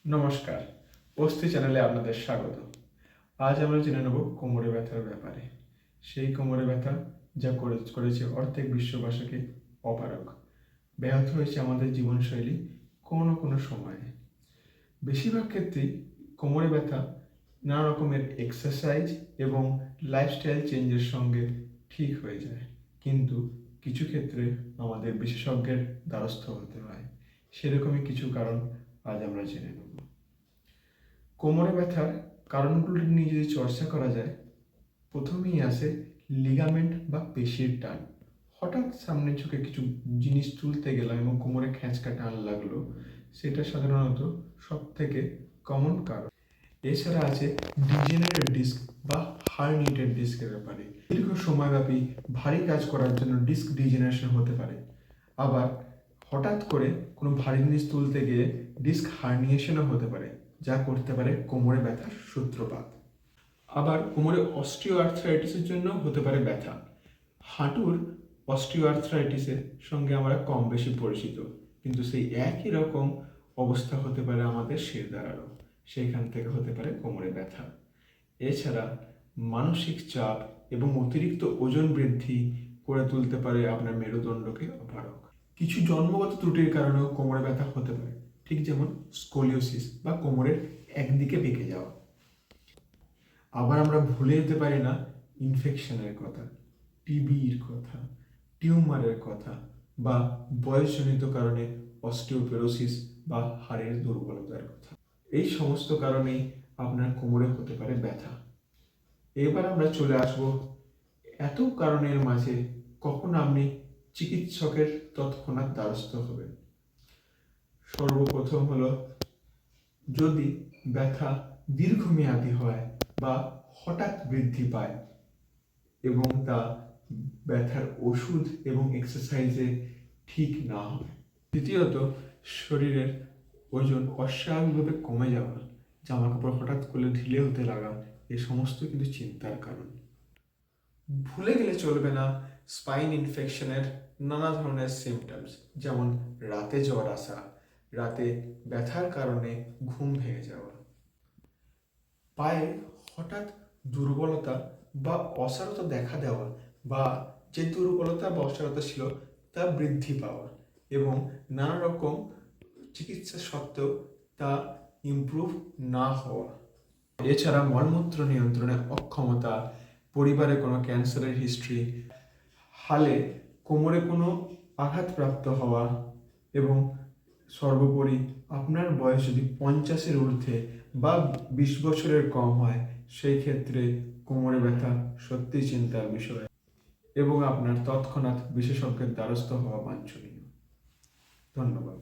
নমস্কার, অস্থি চ্যানেলে আপনাদের স্বাগত। আজ আমরা জেনে নেব কোমরে ব্যথার ব্যাপারে। সেই কোমরে ব্যথা যা করেছে অর্ধেক বিশ্ববাসীকে অপারগ, ব্যাহত হয়েছে আমাদের জীবনশৈলী কোনো না কোনো সময়ে। বেশিরভাগ ক্ষেত্রেই কোমরে ব্যথা নানা রকমের এক্সারসাইজ এবং লাইফস্টাইল চেঞ্জের সঙ্গে ঠিক হয়ে যায়, কিন্তু কিছু ক্ষেত্রে আমাদের বিশেষজ্ঞের দ্বারস্থ হতে হয়। সেরকমই কিছু কারণ আজ আমরা জেনে নেব। কোমরে ব্যথার কারণগুলো নিয়ে যদি চর্চা করা যায়, প্রথমেই আসে লিগামেন্ট বা পেশির টান। হঠাৎ সামনে চোখে কিছু জিনিস তুলতে গেলাম এবং কোমরে খ্যাঁচকা টান লাগলো, সেটা সাধারণত সব থেকে কমন কারণ। এছাড়া আছে ডিজেনারেটিভ ডিস্ক বা হার্নিয়েটেড ডিস্কের ব্যাপারে। দীর্ঘ সময়ব্যাপী ভারী কাজ করার জন্য ডিস্ক ডিজেনারেশন হতে পারে। আবার হঠাৎ করে কোনো ভারী জিনিস তুলতে গিয়ে ডিস্ক হার্নিয়েশনও হতে পারে, যা করতে পারে কোমরে ব্যথার সূত্রপাত। আবার কোমরে অস্টিও আর্থ্রাইটিসের জন্য হতে পারে ব্যথা। হাঁটুর অস্টিও আর্থ্রাইটিসের সঙ্গে আমরা কম বেশি পরিচিত, কিন্তু সেই একই রকম অবস্থা হতে পারে আমাদের শিরদাঁড়ারও, সেইখান থেকে হতে পারে কোমরে ব্যথা। এছাড়া মানসিক চাপ এবং অতিরিক্ত ওজন বৃদ্ধি করে তুলতে পারে আপনার মেরুদণ্ডকে অপারগ। কিছু জন্মগত ত্রুটির কারণেও কোমরে ব্যথা হতে পারে, ঠিক যেমন স্কোলিওসিস বা কোমরের একদিকে বেঁকে যাওয়া। আবার আমরা ভুলে যেতে পারি না ইনফেকশনের কথা, টিবির কথা, টিউমারের কথা, বা বয়সজনিত কারণে অস্টিওপোরোসিস বা হাড়ের দুর্বলতার কথা। এই সমস্ত কারণেই আপনার কোমরে হতে পারে ব্যথা। এবার আমরা চলে আসব এত কারণের মাঝে কখন আপনি চিকিৎসকের তৎক্ষণাৎ দ্বারস্থ হবেন। সর্বপ্রথম হলো, যদি ব্যথা দীর্ঘমেয়াদী হয় বা হঠাৎ বৃদ্ধি পায় এবং তা ব্যথার ওষুধ এবং এক্সারসাইজে ঠিক না হয়। দ্বিতীয়ত, শরীরের ওজন অস্বাভাবিকভাবে কমে যাওয়া, জামা কাপড় হঠাৎ করে ঢিলে হতে লাগা, এ সমস্ত কিন্তু চিন্তার কারণ। ভুলে গেলে চলবে না স্পাইন ইনফেকশনের নানা ধরনের সিমটমস, যেমন রাতে জ্বর আসা, রাতে ব্যথার কারণে ঘুম ভেঙে যাওয়া, পায়ে হঠাৎ দুর্বলতা বা অসাড়তা দেখা দেওয়া, বা যে দুর্বলতা বা অসাড়তা ছিল তা বৃদ্ধি পাওয়া এবং নানা রকম চিকিৎসা সত্ত্বেও তা ইমপ্রুভ না হওয়া। এছাড়া মলমূত্র নিয়ন্ত্রণে অক্ষমতা, পরিবারে কোনো ক্যান্সারের হিস্ট্রি, হালে কোমরে কোনো আঘাতপ্রাপ্ত হওয়া, এবং সর্বোপরি আপনার বয়স যদি 50-এর ঊর্ধ্বে বা 20 বছরের কম হয়, সেই ক্ষেত্রে কোমরে ব্যথা সত্যিই চিন্তার বিষয় এবং আপনার তৎক্ষণাৎ বিশেষজ্ঞের দ্বারস্থ হওয়া বাঞ্ছনীয়। ধন্যবাদ।